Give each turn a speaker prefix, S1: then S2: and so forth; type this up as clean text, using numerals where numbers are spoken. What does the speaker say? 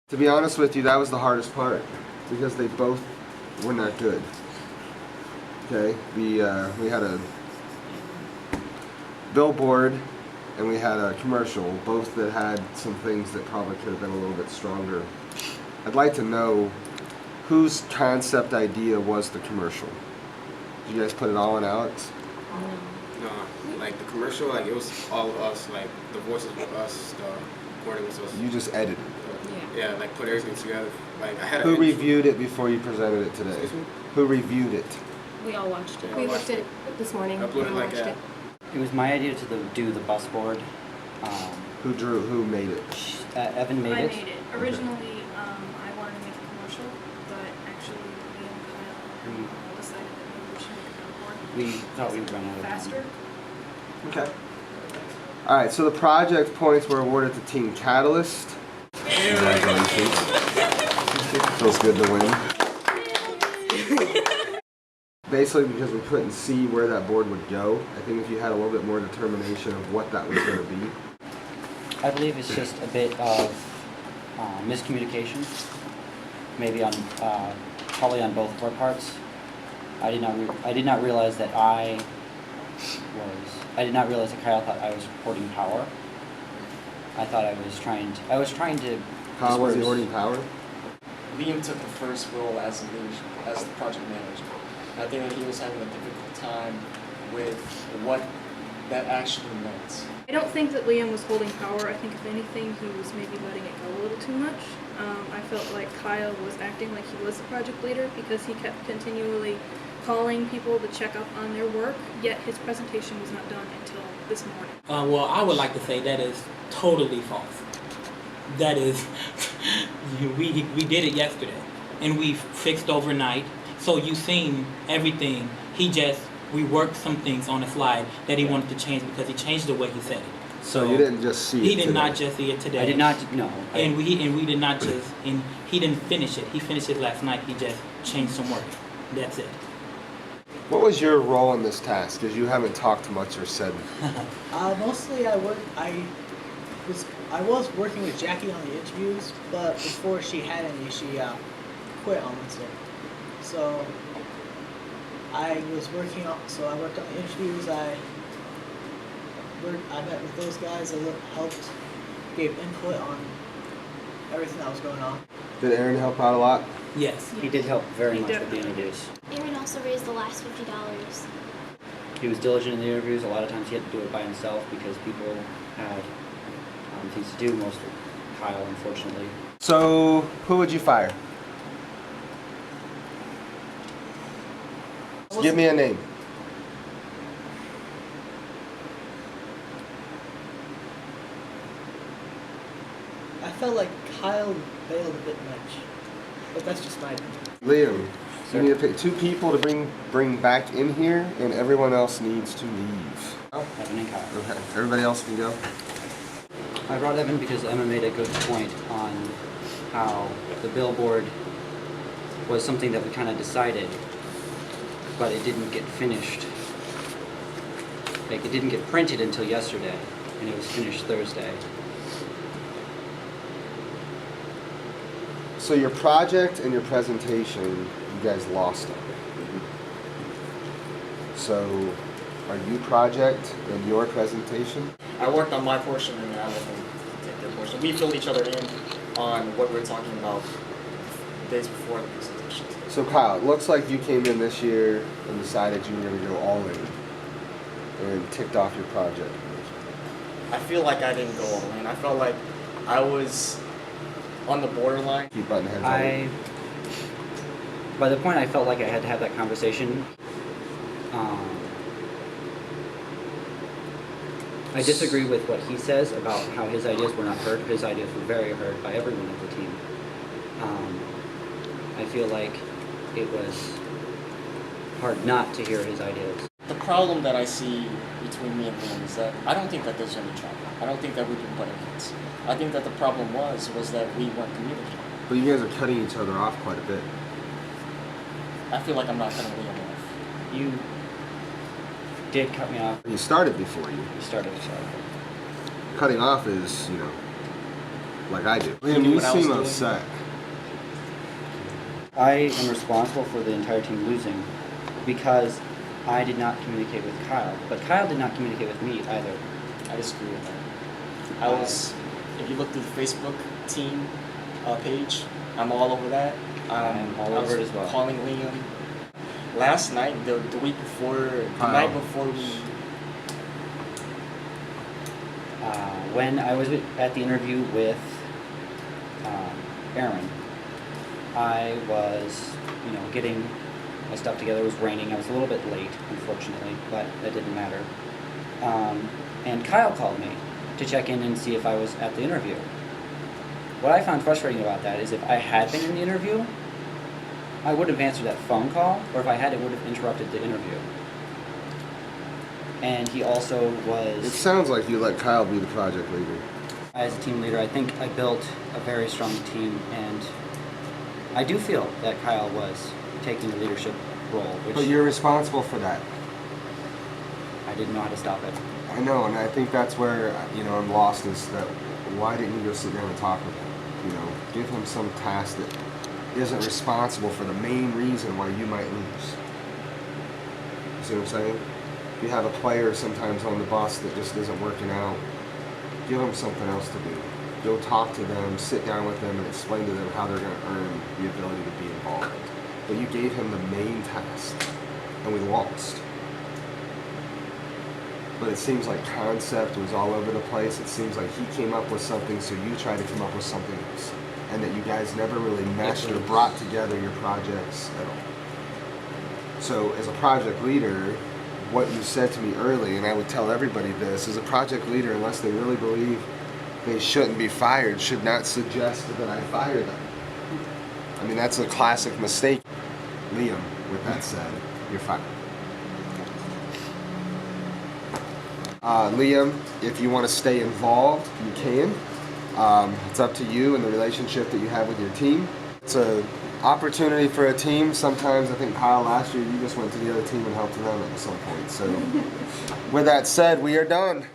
S1: To be honest with you, that was the hardest part because they both were not good. Okay, we had a billboard and we had a commercial, both that had some things that probably could have been a little bit stronger. I'd like to know whose concept idea was the commercial. Did you guys put it all on Alex?
S2: No, like the commercial, like it was all of us, like the voices were us, the recording was us.
S1: You just edited.
S2: Yeah, like put everything together. Like I had.
S1: Who reviewed it before you presented it today?
S2: Excuse me?
S1: Who reviewed it?
S3: We all watched it.
S2: Yeah,
S3: We
S2: watched
S3: looked at it this morning.
S2: Uploaded
S3: We
S2: like
S3: watched
S2: that.
S4: It was my idea to do the bus board.
S1: Who drew? Who made it?
S4: Evan made
S5: I
S4: it.
S5: made it. Originally, I wanted to make a commercial, but actually, me and Kyle all decided that maybe we should make a billboard.
S4: We thought we'd run out of time.
S5: Faster.
S1: Okay. All right. So the project points were awarded to Team Catalyst. Congratulations. Feels good to win. Basically, because we couldn't see where that board would go, I think if you had a little bit more determination of what that was going to be.
S4: I believe it's just a bit of miscommunication, maybe on probably on both of our parts. I did not realize that I did not realize that Kyle thought I was hoarding power. I thought I was trying to.
S1: How was he hoarding power?
S6: Liam took the first role as the project manager. I think that he was having a difficult time with what that actually meant.
S5: I don't think that Liam was holding power. I think if anything, he was maybe letting it go a little too much. I felt like Kyle was acting like he was the project leader because he kept continually calling people to check up on their work, yet his presentation was not done until this morning.
S7: Well, I would like to say that is totally false. That is, we did it yesterday, and we fixed overnight. So you've seen everything. We worked some things on the slide that he wanted to change because he changed the way he said it.
S1: So you didn't just see it.
S7: He did
S1: today.
S7: not just see it today.
S4: I did not. No.
S7: And we did not just. And he didn't finish it. He finished it last night. He just changed some wording. That's it.
S1: What was your role in this task? Because you haven't talked much or said.
S8: Mostly I was working with Jackie on the interviews, but before she had any, she quit on Wednesday. So I worked on the interviews. I met with those guys. I helped, gave input on everything that was going on.
S1: Did Aaron help out a lot?
S7: Yes.
S4: He did help very
S5: He
S4: much with the
S5: definitely
S4: interviews.
S9: Aaron also raised the last $50.
S4: He was diligent in the interviews. A lot of times he had to do it by himself because people had things to do. Mostly Kyle, unfortunately.
S1: So who would you fire? Give me a name.
S8: I felt like Kyle bailed a bit much, but that's just my opinion.
S1: Liam,
S4: Sir?
S1: you need to pick 2 people to bring back in here, and everyone else needs to leave.
S4: Evan and Kyle.
S1: Okay, everybody else can go.
S4: I brought Evan because Emma made a good point on how the billboard was something that we kind of decided, but it didn't get finished. Like, it didn't get printed until yesterday, and it was finished Thursday.
S1: So your project and your presentation, you guys lost on. So are you project and your presentation?
S6: I worked on my portion and I let them take their portion. We filled each other in on what we were talking about days before the presentation.
S1: So Kyle, it looks like you came in this year and decided you were going to go all in and ticked off your project.
S6: I feel like I didn't go all in. I felt like I was on the borderline.
S1: Keep butting heads on.
S4: By the point I felt like I had to have that conversation, I disagree with what he says about how his ideas were not heard. His ideas were very heard by everyone of the team. I feel like it was hard not to hear his ideas.
S6: The problem that I see between me and Liam is that I don't think that there's any trouble. I don't think that we've been butting heads. I think that the problem was that we weren't communicating.
S1: But you guys are cutting each other off quite a bit.
S6: I feel like I'm not cutting Liam off.
S4: You did cut me off.
S1: You started before you.
S4: You started to start.
S1: Cutting off is, like I do.
S6: He
S1: Liam,
S6: knew
S1: you
S6: what I was
S1: seem
S6: doing.
S1: upset.
S4: I am responsible for the entire team losing because I did not communicate with Kyle, but Kyle did not communicate with me either.
S6: I disagree with that. I was, if you look through the Facebook team page, I'm all over that.
S4: I'm all
S6: I was
S4: over it as well.
S6: calling Liam. Last night, the week before, the
S1: Kyle.
S6: night before we,
S4: When I was at the interview with Aaron, I was, getting my stuff together. It was raining. I was a little bit late, unfortunately, but that didn't matter. And Kyle called me to check in and see if I was at the interview. What I found frustrating about that is if I had been in the interview, I would have answered that phone call, or if I had, it would have interrupted the interview. And he also
S1: It
S4: was,
S1: sounds like you let Kyle be the project leader.
S4: as a team leader, I think I built a very strong team, and I do feel that Kyle was taking the leadership role, which
S1: But you're responsible for that.
S4: I didn't know how to stop it.
S1: I know, and I think that's where, I'm lost is that why didn't you go sit down and talk with him? Give him some task that isn't responsible for the main reason why you might lose. You see what I'm saying? If you have a player sometimes on the bus that just isn't working out, give them something else to do. Go talk to them, sit down with them, and explain to them how they're going to earn the ability to be involved. But you gave him the main task, and we lost. But it seems like concept was all over the place. It seems like he came up with something, so you tried to come up with something else. And that you guys never really meshed or brought together your projects at all. So as a project leader, what you said to me early, and I would tell everybody this, as a project leader, unless they really believe they shouldn't be fired, should not suggest that I fire them. I mean, that's a classic mistake. Liam, with that said, you're fired. Liam, if you want to stay involved, you can. It's up to you and the relationship that you have with your team. It's an opportunity for a team. Sometimes, I think Kyle, last year, you just went to the other team and helped them at some point. So, with that said, we are done.